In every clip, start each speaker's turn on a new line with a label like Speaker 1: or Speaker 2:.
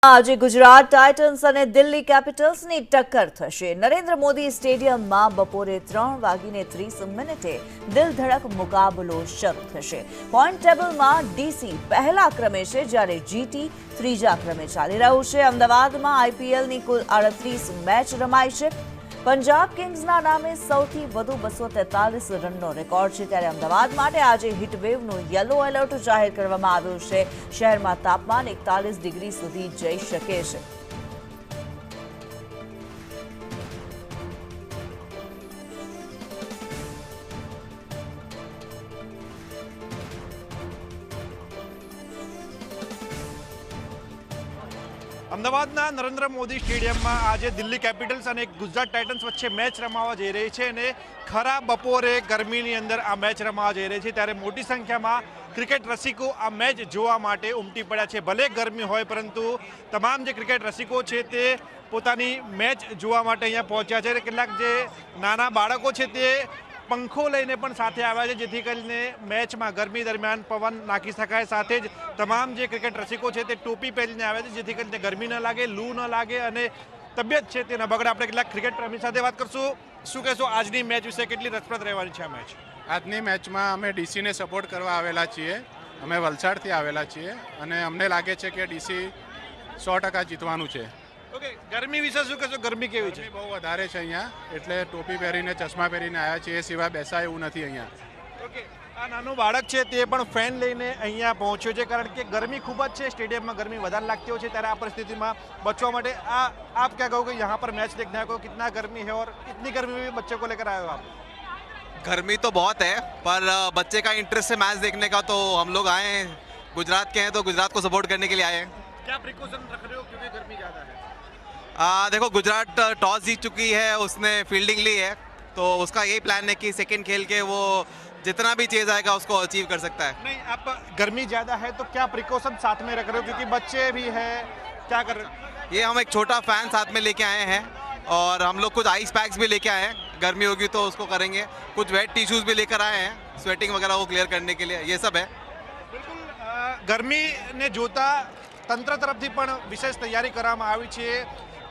Speaker 1: આજે ગુજરાત ટાઇટન્સ અને દિલ્હી કેપિટલ્સની ટક્કર થશે। નરેન્દ્ર મોદી સ્ટેડિયમમાં બપોરે 3:30 દિલધડક મુકાબલો શરૂ થશે। પોઈન્ટ ટેબલમાં ડીસી પહેલા ક્રમે છે, જ્યારે જીટી ત્રીજા ક્રમે ચાલી રહ્યું છે। અમદાવાદમાં આઈપીએલની કુલ 38 મેચ રમાઈ છે। પંજાબ કિંગ્સના નામે સૌથી વધુ 243 રનનો રેકોર્ડ છે, ત્યારે અમદાવાદ માટે આજે હીટવેવનું યલો એલર્ટ જાહેર કરવામાં આવ્યું છે। શહેરમાં તાપમાન 41 ડિગ્રી સુધી જઈ શકે છે।
Speaker 2: અમદાવાદના નરેન્દ્ર મોદી સ્ટેડિયમમાં આજે દિલ્હી કેપિટલ્સ અને ગુજરાત ટાઇટન્સ વચ્ચે મેચ રમાવા જઈ રહી છે અને ખરા બપોરે ગરમીની અંદર આ મેચ રમાવા જઈ રહી છે, ત્યારે મોટી સંખ્યામાં ક્રિકેટ રસિકો આ મેચ જોવા માટે ઉમટી પડ્યા છે। ભલે ગરમી હોય, પરંતુ તમામ જે ક્રિકેટ રસિકો છે તે પોતાની મેચ જોવા માટે અહીંયા પહોંચ્યા છે। કેટલાક જે નાના બાળકો છે તે પંખો લઈને પણ સાથે આવ્યા છે, જેથી કરીને મેચમાં ગરમી દરમિયાન પવન નાખી શકાય। સાથે જ તમામ જે ક્રિકેટ રસિકો છે તે ટોપી પહેરીને આવ્યા છે, જેથી કરીને ગરમી ન લાગે, લૂ ન લાગે અને તબિયત છે તે ન બગડે। આપણે કેટલાક ક્રિકેટ પ્રેમી સાથે વાત કરશું। શું કહેશો આજની મેચ વિશે, કેટલી રસપ્રદ રહેવાની છે આ મેચ?
Speaker 3: આજની મેચમાં અમે ડીસીને સપોર્ટ કરવા આવેલા છીએ। અમે વલસાડથી આવેલા છીએ અને અમને લાગે છે કે ડીસી 100% જીતવાનું છે।
Speaker 2: ઓકે, ગરમી વિશે શું કહેશો? ગરમી કેવી છે?
Speaker 3: બહુ વધારે છે અહીંયા, એટલે ટોપી પહેરીને ચશ્મા પહેરીને આવ્યા છીએ, એ સિવાય બેસાય એવું નથી અહીંયા।
Speaker 2: ઓકે, આ નાનું બાળક છે તે પણ ફેન લઈને અહીંયા પહોંચ્યો છે, કારણ કે ગરમી ખૂબ જ છે। સ્ટેડિયમમાં ગરમી વધારે લાગતી હોય છે, ત્યારે આ પરિસ્થિતિમાં બચવા માટે आप क्या कहोगे? यहाँ पर मैच देखने आए हो, कितना गर्मी है और इतनी गर्मी में भी बच्चे को लेकर आए हो आप?
Speaker 4: गर्मी तो बहुत है, पर बच्चे का इंटरेस्ट है मैच देखने का, तो हम लोग आए हैं। गुजरात के हैं तो गुजरात को सपोर्ट करने के लिए आए हैं।
Speaker 2: क्या प्रिकॉशन रख रहे हो क्योंकि गर्मी ज़्यादा है?
Speaker 4: देखो, गुजरात टॉस जीत चुकी है, उसने फील्डिंग ली है, तो उसका यही प्लान है कि सेकंड खेल के वो जितना भी चेज आएगा उसको अचीव कर सकता है।
Speaker 2: नहीं, आप गर्मी ज़्यादा है तो क्या प्रिकॉशन साथ में रख रहे हो, क्योंकि बच्चे भी हैं, क्या कर रहे हो?
Speaker 4: ये हम एक छोटा फैन साथ में लेके आए हैं और हम लोग कुछ आइस पैक्स भी लेके आए हैं। गर्मी होगी तो उसको करेंगे। कुछ वेट टिश्यूज़ भी लेकर आए हैं, स्वेटिंग वगैरह को क्लियर करने के लिए, ये सब है।
Speaker 2: બિલકુલ, ગરમીને જોતા તંત્ર તરફથી પણ વિશેષ તૈયારી કરવામાં આવી છે।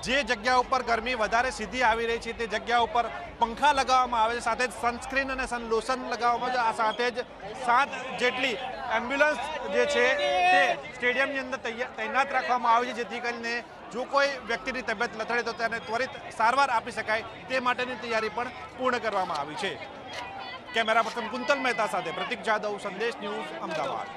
Speaker 2: જે જગ્યા ઉપર ગરમી વધારે સીધી આવી રહી છે તે જગ્યા ઉપર પંખા લગાવવામાં આવે છે, સાથે જ સનસ્ક્રીન અને સન લોશન લગાવવામાં આવે છે। આ સાથે જ 7 જેટલી એમ્બ્યુલન્સ જે છે તે સ્ટેડિયમની અંદર તૈનાત રાખવામાં આવી છે, જેથી કરીને જો કોઈ વ્યક્તિની તબિયત લથડે તો તેને ત્વરિત સારવાર આપી શકાય તે માટેની તૈયારી પણ પૂર્ણ કરવામાં આવી છે। કેમેરા પર્સન કુંતલ મહેતા સાથે પ્રતિક જાદવ, સંદેશ ન્યૂઝ, અમદાવાદ।